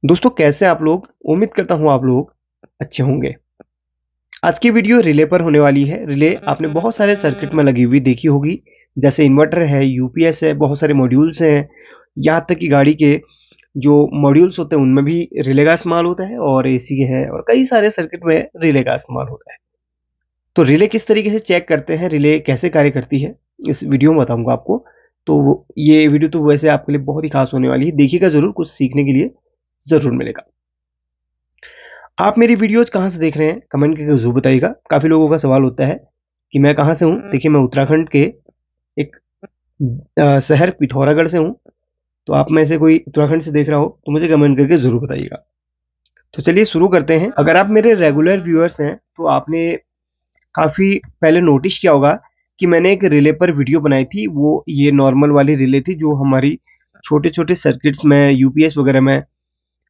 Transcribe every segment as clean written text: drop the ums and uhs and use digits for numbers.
दोस्तों कैसे हैं आप लोग। उम्मीद करता हूँ आप लोग अच्छे होंगे। आज की वीडियो रिले पर होने वाली है। रिले आपने बहुत सारे सर्किट में लगी हुई देखी होगी, जैसे इन्वर्टर है, यूपीएस है, बहुत सारे मॉड्यूल्स हैं। यहाँ तक कि गाड़ी के जो मॉड्यूल्स होते हैं उनमें भी रिले का इस्तेमाल होता है, और एसी है और कई सारे सर्किट में रिले का इस्तेमाल होता है। तो रिले किस तरीके से चेक करते हैं, रिले कैसे कार्य करती है, इस वीडियो में बताऊंगा आपको। तो ये वीडियो तो वैसे आपके लिए बहुत ही खास होने वाली है, देखिएगा जरूर, कुछ सीखने के लिए जरूर मिलेगा। आप मेरी वीडियोज़ कहाँ से देख रहे हैं कमेंट करके ज़रूर बताइएगा। काफ़ी लोगों का सवाल होता है कि मैं कहाँ से हूँ। देखिए, मैं उत्तराखंड के एक शहर पिथौरागढ़ से हूँ। तो आप में से कोई उत्तराखंड से देख रहा हो तो मुझे कमेंट करके ज़रूर बताइएगा। तो चलिए शुरू करते हैं। अगर आप मेरे रेगुलर व्यूअर्स हैं तो आपने काफ़ी पहले नोटिस किया होगा कि मैंने एक रिले पर वीडियो बनाई थी। वो ये नॉर्मल वाली रिले थी जो हमारी छोटे छोटे सर्किट्स में, यूपीएस वगैरह में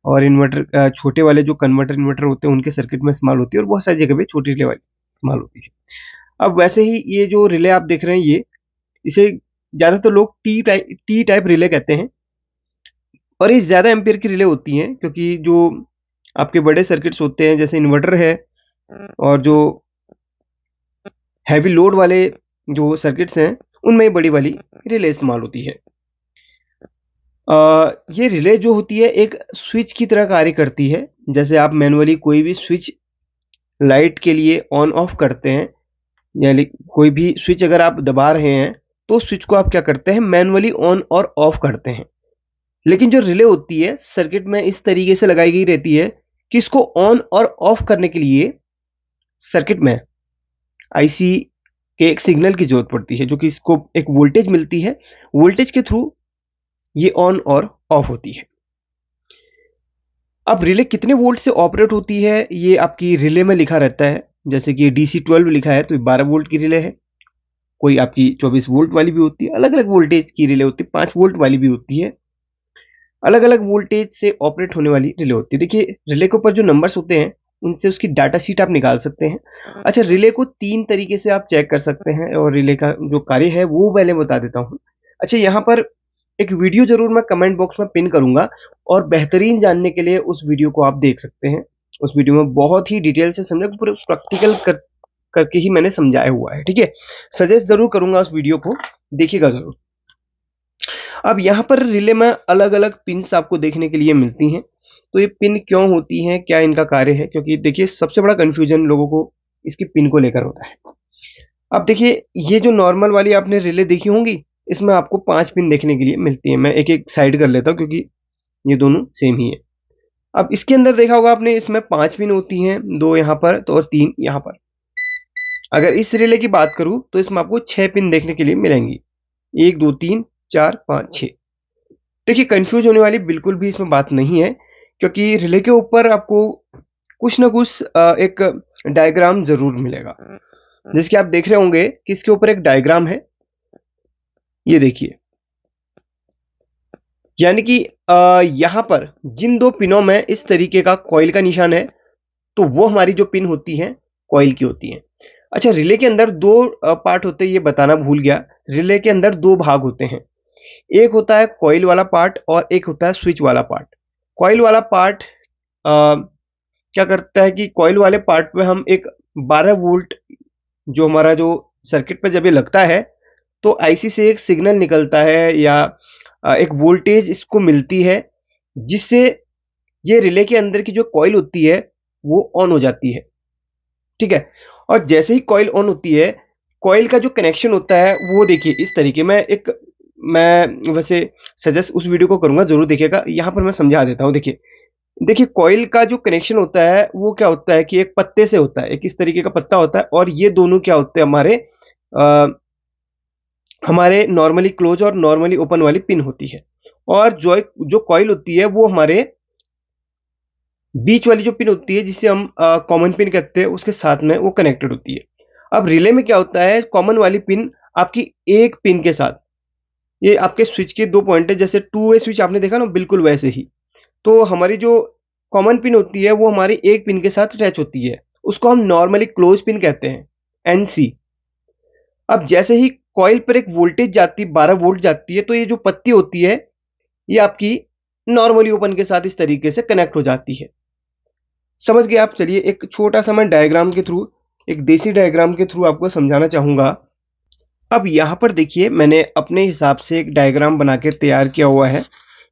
और इन्वर्टर, छोटे वाले जो कन्वर्टर इन्वर्टर होते हैं उनके सर्किट में इस्तेमाल होती है, और बहुत सारी जगह पे छोटी रिले वाली इस्तेमाल होती है। अब वैसे ही ये जो रिले आप देख रहे हैं, ये इसे ज़्यादातर लोग टी टाइप रिले कहते हैं, और ये ज़्यादा एम्पियर की रिले होती हैं, क्योंकि जो आपके बड़े सर्किट्स होते हैं जैसे इन्वर्टर है और जो हैवी लोड वाले जो सर्किट्स हैं उनमें ये बड़ी वाली रिले इस्तेमाल होती है। ये रिले जो होती है एक स्विच की तरह कार्य करती है। जैसे आप मैनुअली कोई भी स्विच लाइट के लिए ऑन ऑफ करते हैं, यानी कोई भी स्विच अगर आप दबा रहे हैं तो स्विच को आप क्या करते हैं, मैनुअली ऑन और ऑफ करते हैं। लेकिन जो रिले होती है सर्किट में इस तरीके से लगाई गई रहती है कि इसको ऑन और ऑफ करने के लिए सर्किट में आईसी के एक सिग्नल की जरूरत पड़ती है, जो कि इसको एक वोल्टेज मिलती है। वोल्टेज के थ्रू ये ऑन और ऑफ होती है। अब रिले कितने वोल्ट से ऑपरेट होती है ये आपकी रिले में लिखा रहता है। जैसे कि DC12 लिखा है तो 12 वोल्ट की रिले है। कोई आपकी 24 वोल्ट वाली भी होती है, अलग अलग वोल्टेज की रिले होती है, 5 वोल्ट वाली भी होती है। अलग अलग वोल्टेज से ऑपरेट होने वाली रिले होती है। देखिए, रिले के ऊपर जो नंबर्स होते हैं उनसे उसकी डाटा शीट आप निकाल सकते हैं। अच्छा, रिले को 3 तरीके से आप चेक कर सकते हैं, और रिले का जो कार्य है वो पहले बता देता हूँ। अच्छा, यहाँ पर एक वीडियो जरूर मैं कमेंट बॉक्स में पिन करूंगा, और बेहतरीन जानने के लिए उस वीडियो को आप देख सकते हैं। उस वीडियो में बहुत ही डिटेल से समझा, पूरे प्रैक्टिकल करके ही मैंने समझाया हुआ है। ठीक है, सजेस्ट जरूर करूंगा उस वीडियो को, देखिएगा जरूर। अब यहाँ पर रिले में अलग अलग पिन्स आपको देखने के लिए मिलती हैं। तो ये पिन क्यों होती हैं, क्या इनका कार्य है, क्योंकि देखिए सबसे बड़ा कंफ्यूजन लोगों को इसकी पिन को लेकर होता है। अब देखिए, ये जो नॉर्मल वाली आपने रिले देखी होंगी, इसमें आपको 5 पिन देखने के लिए मिलती है। मैं एक एक साइड कर लेता हूँ क्योंकि ये दोनों सेम ही है। अब इसके अंदर देखा होगा आपने, इसमें 5 पिन होती हैं, 2 यहाँ पर तो और 3 यहाँ पर। अगर इस रिले की बात करूं तो इसमें आपको 6 पिन देखने के लिए मिलेंगी। 1 2 3 4 5 6। देखिए, कंफ्यूज होने वाली बिल्कुल भी इसमें बात नहीं है, क्योंकि रिले के ऊपर आपको कुछ ना कुछ एक डायग्राम जरूर मिलेगा। जिसके आप देख रहे होंगे कि इसके ऊपर एक डायग्राम है, ये देखिए। यानी कि यहाँ पर जिन 2 पिनों में इस तरीके का कॉइल का निशान है, तो वो हमारी जो पिन होती हैं कॉइल की होती हैं। अच्छा, रिले के अंदर 2 पार्ट होते हैं, ये बताना भूल गया। रिले के अंदर 2 भाग होते हैं। एक होता है कॉइल वाला पार्ट और एक होता है स्विच वाला पार्ट। कॉइल वाला पार्ट क्या करता है कि कॉइल वाले पार्ट में हम एक 12 वोल्ट, जो हमारा जो सर्किट पे जब ये लगता है तो आईसी से एक सिग्नल निकलता है, या एक वोल्टेज इसको मिलती है, जिससे ये रिले के अंदर की जो कॉइल होती है वो ऑन हो जाती है। ठीक है, और जैसे ही कॉइल ऑन होती है, कॉइल का जो कनेक्शन होता है वो देखिए इस तरीके में। मैं वैसे सजेस्ट उस वीडियो को करूंगा, जरूर देखिएगा। यहाँ पर मैं समझा देता हूँ। देखिए देखिए, कॉइल का जो कनेक्शन होता है वो क्या होता है कि एक पत्ते से होता है, एक इस तरीके का पत्ता होता है, और ये दोनों क्या होते हैं, हमारे नॉर्मली क्लोज और नॉर्मली ओपन वाली पिन होती है। और जो जो कॉइल होती है वो हमारे बीच वाली जो पिन होती है, जिसे हम कॉमन पिन कहते हैं, उसके साथ में वो कनेक्टेड होती है। अब रिले में क्या होता है, कॉमन वाली पिन आपकी एक पिन के साथ, ये आपके स्विच के 2 पॉइंट है, जैसे 2 वे स्विच आपने देखा ना, बिल्कुल वैसे ही। तो हमारी जो कॉमन पिन होती है वो हमारी एक पिन के साथ अटैच होती है, उसको हम नॉर्मली क्लोज पिन कहते हैं, एनसी। अब जैसे ही कॉइल पर एक वोल्टेज जाती है, 12 वोल्ट जाती है, तो ये जो पत्ती होती है ये आपकी नॉर्मली ओपन के साथ इस तरीके से कनेक्ट हो जाती है। समझ गए आप? चलिए एक छोटा सा मैं डायग्राम के थ्रू, एक देसी डायग्राम के थ्रू आपको समझाना चाहूंगा। अब यहाँ पर देखिए मैंने अपने हिसाब से एक डायग्राम बना के तैयार किया हुआ है।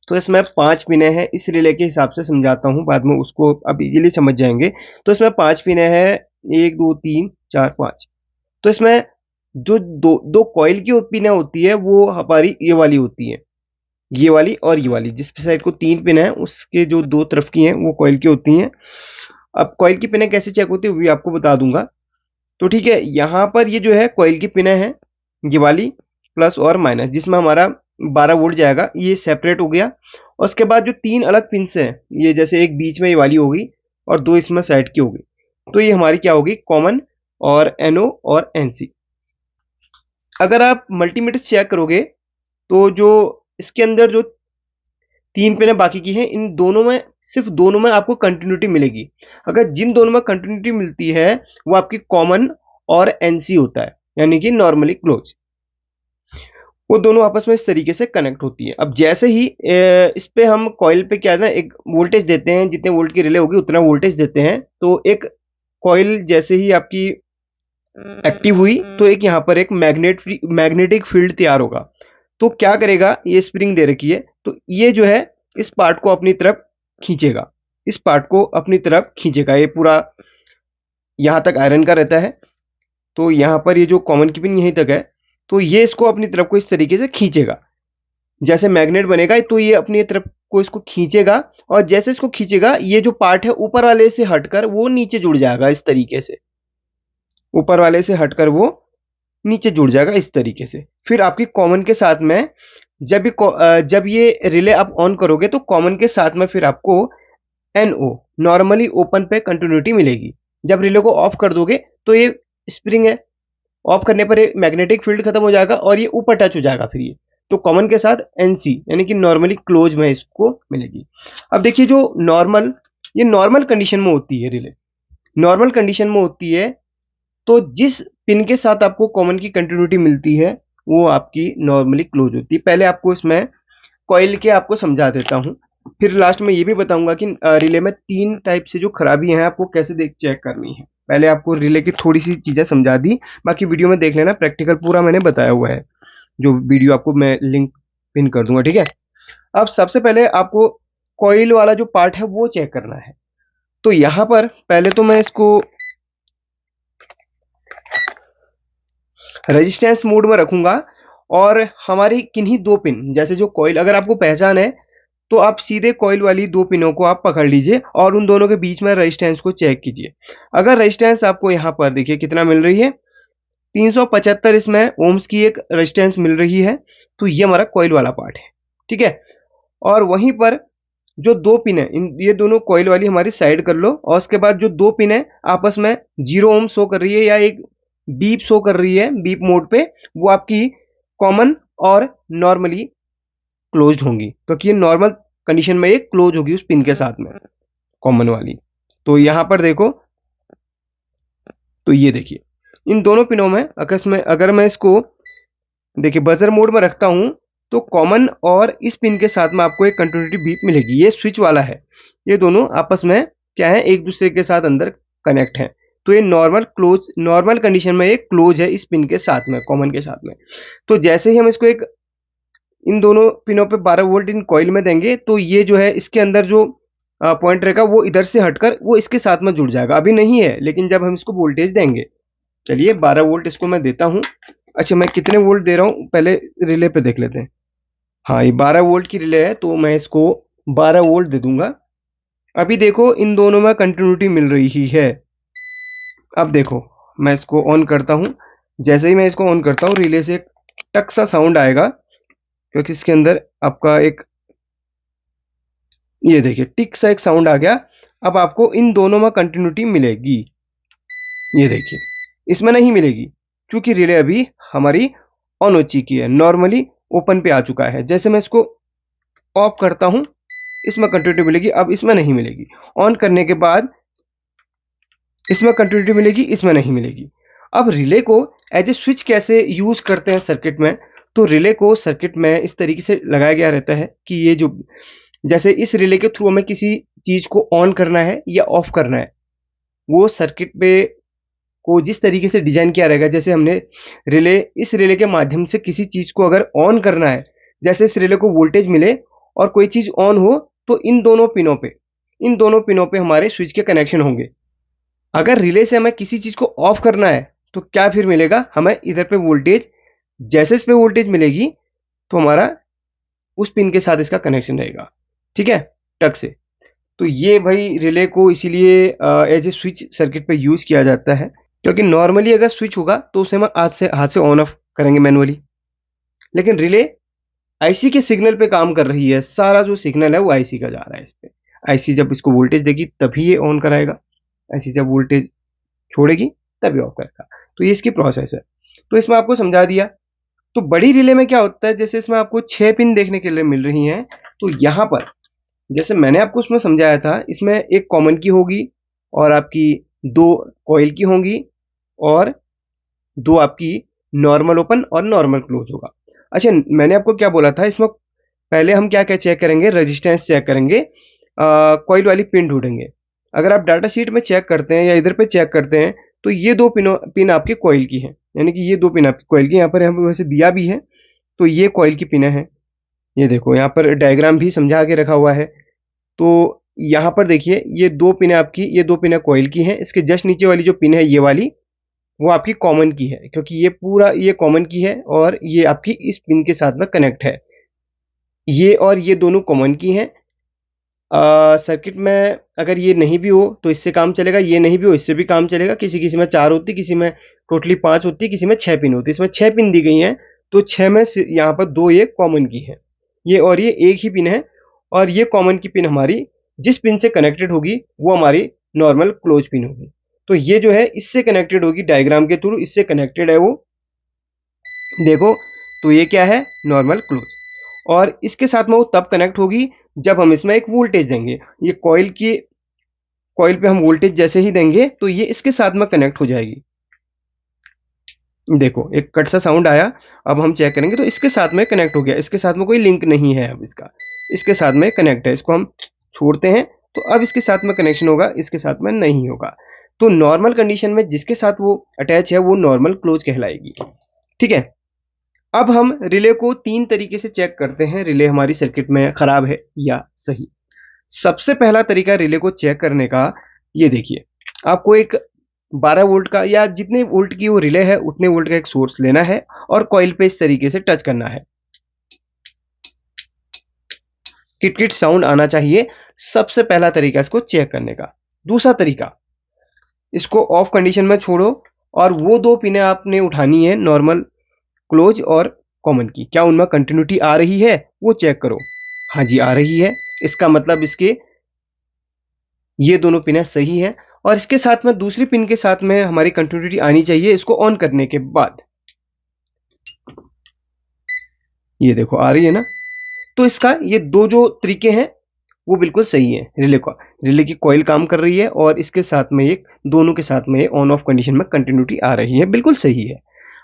तो इसमें 5 पिनें हैं, इस रिले के हिसाब से समझाता हूँ, बाद में उसको अब इजीली समझ जाएंगे। तो इसमें 5 पिनें हैं, 1 2 3 4 5। तो इसमें जो दो दो कॉइल की पिनें होती है वो हमारी ये वाली होती है, ये वाली और ये वाली। जिस साइड को 3 पिन है उसके जो 2 तरफ की हैं वो कॉइल की होती हैं। अब कॉइल की पिनें कैसे चेक होती है वो भी आपको बता दूंगा। तो ठीक है, यहाँ पर ये जो है कॉइल की पिनें हैं, ये वाली प्लस और माइनस, जिसमें हमारा 12 वोल्ट जाएगा, ये सेपरेट हो गया। और उसके बाद जो 3 अलग पिन्स हैं, ये जैसे एक बीच में ये वाली होगी और 2 इसमें साइड की होगी, तो ये हमारी क्या होगी, कॉमन और NO और NC। अगर आप मल्टीमीटर चेक करोगे तो जो इसके अंदर जो 3 पिनें बाकी की हैं, इन दोनों में, सिर्फ दोनों में आपको कंटिन्यूटी मिलेगी। अगर जिन दोनों में कंटिन्यूटी मिलती है वो आपकी कॉमन और NC होता है, यानी कि नॉर्मली क्लोज। वो दोनों आपस में इस तरीके से कनेक्ट होती है। अब जैसे ही इस पे हम कॉइल पे क्या है ना, एक वोल्टेज देते हैं, जितने वोल्ट की रिले होगी उतना वोल्टेज देते हैं। तो एक कॉइल जैसे ही आपकी एक्टिव हुई तो एक यहाँ पर एक मैग्नेटिक फील्ड तैयार होगा। तो क्या करेगा, ये स्प्रिंग दे रखी है, तो ये जो है इस पार्ट को अपनी तरफ खींचेगा, इस पार्ट को अपनी तरफ खींचेगा। ये पूरा यहाँ तक आयरन का रहता है, तो यहाँ पर ये जो कॉमन की पिन यहीं तक है, तो ये इसको अपनी तरफ को इस तरीके से खींचेगा। जैसे मैग्नेट बनेगा तो ये अपनी तरफ को इसको खींचेगा, और जैसे इसको खींचेगा ये जो पार्ट है ऊपर वाले से हटकर वो नीचे जुड़ जाएगा इस तरीके से, ऊपर वाले से हटकर वो नीचे जुड़ जाएगा इस तरीके से। फिर आपकी कॉमन के साथ में जब ये रिले आप ऑन करोगे तो कॉमन के साथ में फिर आपको NO, नॉर्मली ओपन पे कंटिन्यूटी मिलेगी। जब रिले को ऑफ कर दोगे तो ये स्प्रिंग है, ऑफ करने पर ये मैग्नेटिक फील्ड खत्म हो जाएगा और ये ऊपर टच हो जाएगा। फिर ये तो कॉमन के साथ NC यानी कि नॉर्मली क्लोज में इसको मिलेगी। अब देखिए जो नॉर्मल, ये नॉर्मल कंडीशन में होती है रिले, नॉर्मल कंडीशन में होती है। तो जिस पिन के साथ आपको कॉमन की कंटिन्यूटी मिलती है वो आपकी नॉर्मली क्लोज होती है। पहले आपको इसमें कॉइल के आपको समझा देता हूं, फिर लास्ट में ये भी बताऊंगा कि रिले में 3 टाइप से जो खराबी हैं आपको कैसे चेक करनी है। पहले आपको रिले की थोड़ी सी चीजें समझा दी, बाकी वीडियो में देख लेना, प्रैक्टिकल पूरा मैंने बताया हुआ है, जो वीडियो आपको मैं लिंक पिन कर दूंगा, ठीक है। अब सबसे पहले आपको कॉइल वाला जो पार्ट है वो चेक करना है। तो यहां पर पहले तो मैं इसको रेजिस्टेंस मोड में रखूंगा, और हमारी किन्हीं 2 पिन, जैसे जो कॉइल अगर आपको पहचान है तो आप सीधे कॉइल वाली 2 पिनों को आप पकड़ लीजिए और उन दोनों के बीच में रेजिस्टेंस को चेक कीजिए। अगर रेजिस्टेंस आपको यहाँ पर देखिए कितना मिल रही है, 375 इसमें ओम्स की एक रेजिस्टेंस मिल रही है, तो ये हमारा कॉइल वाला पार्ट है, ठीक है। और वहीं पर जो 2 पिन है, ये दोनों कॉइल वाली हमारी साइड कर लो, और उसके बाद जो 2 पिन है आपस में 0 ओम शो कर रही है या एक बीप शो कर रही है, बीप मोड पे, वो आपकी कॉमन और नॉर्मली क्लोज्ड होंगी, क्योंकि ये नॉर्मल कंडीशन में ये क्लोज होगी उस पिन के साथ में, कॉमन वाली। तो यहां पर देखो, तो ये देखिए इन दोनों पिनों में अगर मैं इसको देखिए बजर मोड में रखता हूं तो कॉमन और इस पिन के साथ में आपको एक कंटिन्यूटी बीप मिलेगी। ये स्विच वाला है, ये दोनों आपस में क्या है, एक दूसरे के साथ अंदर कनेक्ट है। तो ये नॉर्मल कंडीशन में ये क्लोज है इस पिन के साथ में, कॉमन के साथ में। तो जैसे ही हम इसको एक इन दोनों पिनों पे 12 वोल्ट इन कॉइल में देंगे तो ये जो है इसके अंदर जो पॉइंट रहेगा वो इधर से हटकर वो इसके साथ में जुड़ जाएगा। अभी नहीं है, लेकिन जब हम इसको वोल्टेज देंगे, चलिए 12 वोल्ट इसको मैं देता हूं। अच्छा, मैं कितने वोल्ट दे रहा हूं पहले रिले पे देख लेते हैं। हाँ, ये 12 वोल्ट की रिले है, तो मैं इसको 12 वोल्ट दे दूंगा। अभी देखो इन दोनों में कंटिन्यूटी मिल रही है। अब देखो मैं इसको ऑन करता हूं, जैसे ही मैं इसको ऑन करता हूं रिले से एक टक सा साउंड आएगा, क्योंकि इसके अंदर आपका एक, ये देखिए टिक सा एक साउंड आ गया। अब आपको इन दोनों में कंटिन्यूटी मिलेगी, ये देखिए इसमें नहीं मिलेगी क्योंकि रिले अभी हमारी ऑन हो चुकी है, नॉर्मली ओपन पे आ चुका है। जैसे मैं इसको ऑफ करता हूं इसमें कंटिन्यूटी मिलेगी, अब इसमें नहीं मिलेगी। ऑन करने के बाद इसमें कंटिन्यूटी मिलेगी, इसमें नहीं मिलेगी। अब रिले को एज ए स्विच कैसे यूज करते हैं सर्किट में, तो रिले को सर्किट में इस तरीके से लगाया गया रहता है कि ये जो जैसे इस रिले के थ्रू हमें किसी चीज को ऑन करना है या ऑफ करना है, वो सर्किट पे को जिस तरीके से डिजाइन किया रहेगा, जैसे हमने इस रिले के माध्यम से किसी चीज को अगर ऑन करना है, जैसे इस रिले को वोल्टेज मिले और कोई चीज ऑन हो, तो इन दोनों पिनों पे हमारे स्विच के कनेक्शन होंगे। अगर रिले से हमें किसी चीज को ऑफ करना है तो क्या फिर मिलेगा हमें इधर पे वोल्टेज, जैसे इस पे वोल्टेज मिलेगी तो हमारा उस पिन के साथ इसका कनेक्शन रहेगा, ठीक है, टक से। तो ये भाई रिले को इसीलिए एज ए स्विच सर्किट पे यूज किया जाता है, क्योंकि नॉर्मली अगर स्विच होगा तो उसे हम हाथ से ऑन ऑफ करेंगे मैनुअली, लेकिन रिले आईसी के सिग्नल पे काम कर रही है, सारा जो सिग्नल है वो आईसी का जा रहा है इस पे। आईसी जब इसको वोल्टेज देगी तभी ये ऑन कराएगा, आईसी जब वोल्टेज छोड़ेगी तभी ऑफ करेगा। तो ये इसकी प्रोसेस है, तो इसमें आपको समझा दिया। तो बड़ी रिले में क्या होता है, जैसे इसमें आपको 6 पिन देखने के लिए मिल रही हैं, तो यहाँ पर जैसे मैंने आपको उसमें समझाया था, इसमें एक कॉमन की होगी और आपकी 2 कॉइल की होंगी और 2 आपकी नॉर्मल ओपन और नॉर्मल क्लोज होगा। अच्छा, मैंने आपको क्या बोला था, इसमें पहले हम क्या क्या चेक करेंगे, रेजिस्टेंस चेक करेंगे, कॉइल वाली पिन ढूंढेंगे। अगर आप डाटा शीट में चेक करते हैं या इधर पे चेक करते हैं, तो ये 2 पिन आपके कॉइल की हैं, यानी कि ये 2 पिन आपकी कॉइल की, यहाँ पर हमें वैसे दिया भी है, तो ये कॉइल की पिन है। ये देखो यहाँ पर डायग्राम भी समझा के रखा हुआ है। तो यहाँ पर देखिए ये 2 पिन आपकी, ये 2 पिन कॉइल की हैं। इसके जस्ट नीचे वाली जो पिन है ये वाली, वो आपकी कॉमन की है, क्योंकि ये पूरा ये कॉमन की है और ये आपकी इस पिन के साथ में कनेक्ट है। ये और ये दोनों कॉमन की हैं। सर्किट में अगर ये नहीं भी हो तो इससे काम चलेगा, ये नहीं भी हो इससे भी काम चलेगा। किसी किसी में 4 होती, किसी में टोटली 5 होती, किसी में 6 पिन होती। इसमें 6 पिन दी गई हैं, तो 6 में से यहाँ पर 2 ये कॉमन की हैं, ये और ये एक ही पिन है। और ये कॉमन की पिन हमारी जिस पिन से कनेक्टेड होगी वो हमारी नॉर्मल क्लोज पिन होगी। तो ये जो है इससे कनेक्टेड होगी, डायग्राम के थ्रू इससे कनेक्टेड है वो, देखो। तो ये क्या है, नॉर्मल क्लोज। और इसके साथ में वो तब कनेक्ट होगी जब हम इसमें एक वोल्टेज देंगे। ये कॉइल पे हम वोल्टेज जैसे ही देंगे तो ये इसके साथ में कनेक्ट हो जाएगी। देखो एक कट सा साउंड आया, अब हम चेक करेंगे तो इसके साथ में कनेक्ट हो गया, इसके साथ में कोई लिंक नहीं है, अब इसके साथ में कनेक्ट है। इसको हम छोड़ते हैं तो अब इसके साथ में कनेक्शन होगा, इसके साथ में नहीं होगा। तो नॉर्मल कंडीशन में जिसके साथ वो अटैच है वो नॉर्मल क्लोज कहलाएगी, ठीक है। अब हम रिले को 3 तरीके से चेक करते हैं, रिले हमारी सर्किट में खराब है या सही। सबसे पहला तरीका रिले को चेक करने का, ये देखिए, आपको एक 12 वोल्ट का या जितने वोल्ट की वो रिले है उतने वोल्ट का एक सोर्स लेना है और कॉइल पे इस तरीके से टच करना है, किट साउंड आना चाहिए। सबसे पहला तरीका इसको चेक करने का। दूसरा तरीका, इसको ऑफ कंडीशन में छोड़ो और वो 2 पिनें आपने उठानी है, नॉर्मल क्लोज और कॉमन की, क्या उनमें कंटिन्यूटी आ रही है वो चेक करो। हाँ जी आ रही है, इसका मतलब इसके ये दोनों पिनें सही हैं। और इसके साथ में दूसरी पिन के साथ में हमारी कंटिन्यूटी आनी चाहिए इसको ऑन करने के बाद। ये देखो आ रही है ना। तो इसका ये 2 जो तरीके हैं वो बिल्कुल सही है। रिले की कॉइल काम कर रही है और इसके साथ में एक दोनों के साथ में ऑन ऑफ कंडीशन में कंटिन्यूटी आ रही है, बिल्कुल सही है।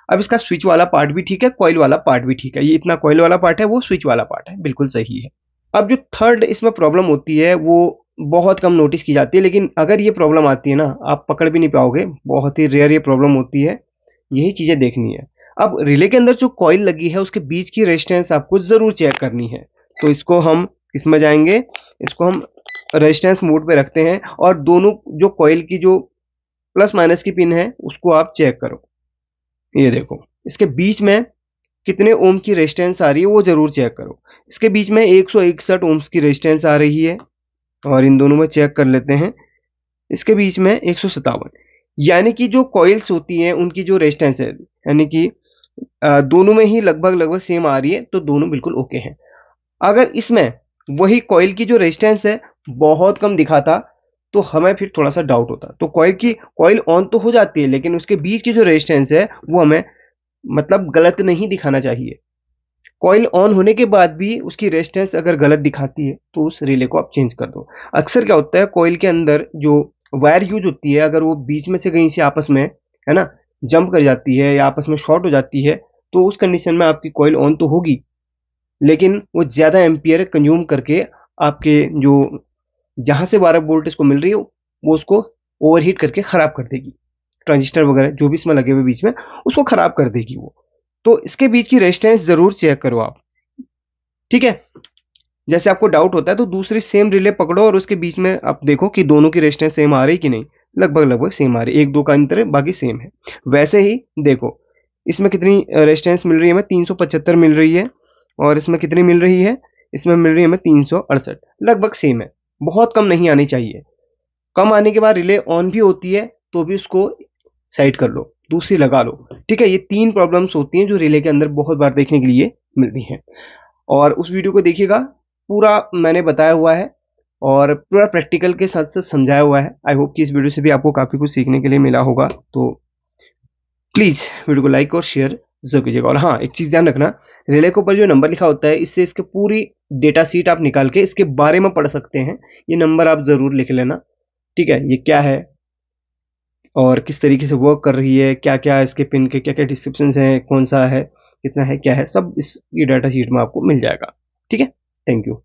अब इसका स्विच वाला पार्ट भी ठीक है, कॉइल वाला पार्ट भी ठीक है। ये इतना कॉइल वाला पार्ट है, वो स्विच वाला पार्ट है, बिल्कुल सही है। अब जो थर्ड इसमें प्रॉब्लम होती है वो बहुत कम नोटिस की जाती है, लेकिन अगर ये प्रॉब्लम आती है ना आप पकड़ भी नहीं पाओगे, बहुत ही रेयर ये प्रॉब्लम होती है। यही चीजें देखनी है। अब रिले के अंदर जो कॉइल लगी है उसके बीच की रेजिस्टेंस आपको जरूर चेक करनी है। तो इसको हम इसमें जाएंगे, इसको हम रेजिस्टेंस मोड पे रखते हैं और दोनों जो कॉइल की जो प्लस माइनस की पिन है उसको आप चेक करो। ये देखो इसके बीच में कितने ओम की रेजिस्टेंस आ रही है वो जरूर चेक करो। इसके बीच में 161 ओम्स की रेजिस्टेंस आ रही है और इन दोनों में चेक कर लेते हैं। इसके बीच में 157, यानी कि जो कॉइल्स होती हैं उनकी जो रेजिस्टेंस है, यानी कि दोनों में ही लगभग सेम आ रही है, तो दोनों बिल्कुल ओके हैं। अगर इसमें वही कॉइल की जो रेजिस्टेंस है बहुत कम दिखाता तो हमें फिर थोड़ा सा डाउट होता। तो कॉइल ऑन तो हो जाती है लेकिन उसके बीच की जो रेजिस्टेंस है वो हमें मतलब गलत नहीं दिखाना चाहिए। कॉइल ऑन होने के बाद भी उसकी रेजिस्टेंस अगर गलत दिखाती है तो उस रिले को आप चेंज कर दो। अक्सर क्या होता है, कॉइल के अंदर जो वायर यूज होती है अगर वो बीच में से कहीं से आपस में है ना जंप कर जाती है या आपस में शॉर्ट हो जाती है, तो उस कंडीशन में आपकी कॉइल ऑन तो होगी लेकिन वो ज्यादा एम्पियर कंज्यूम करके आपके जो जहां से 12 वोल्ट इसको मिल रही है वो उसको ओवरहीट करके खराब कर देगी। ट्रांजिस्टर वगैरह जो भी इसमें लगे हुए बीच में उसको खराब कर देगी वो। तो इसके बीच की रेजिस्टेंस जरूर चेक करो आप, ठीक है। जैसे आपको डाउट होता है तो दूसरी सेम रिले पकड़ो और उसके बीच में आप देखो कि दोनों की रेजिस्टेंस सेम आ रही कि नहीं। लगभग लगभग सेम आ रही है, एक दो का अंतर है, बाकी सेम है। वैसे ही देखो इसमें कितनी रेजिस्टेंस मिल रही है हमें, 375 मिल रही है, और इसमें कितनी मिल रही है, इसमें मिल रही है हमें 368। लगभग सेम है, बहुत कम नहीं आनी चाहिए। कम आने के बाद रिले ऑन भी होती है तो भी उसको साइड कर लो, दूसरी लगा लो, ठीक है। ये 3 प्रॉब्लम्स होती हैं जो रिले के अंदर बहुत बार देखने के लिए मिलती हैं। और उस वीडियो को देखिएगा, पूरा मैंने बताया हुआ है और पूरा प्रैक्टिकल के साथ साथ समझाया हुआ है। आई होप कि इस वीडियो से भी आपको काफी कुछ सीखने के लिए मिला होगा। तो प्लीज वीडियो को लाइक और शेयर जरूर कीजिएगा। और हाँ, एक चीज ध्यान रखना, रिले के ऊपर जो नंबर लिखा होता है इससे इसके पूरी डेटा शीट आप निकाल के इसके बारे में पढ़ सकते हैं। ये नंबर आप जरूर लिख लेना, ठीक है। ये क्या है और किस तरीके से वर्क कर रही है, क्या क्या इसके पिन के क्या क्या डिस्क्रिप्शन है, कौन सा है, कितना है, क्या है, सब इस डाटा शीट में आपको मिल जाएगा, ठीक है। Thank you.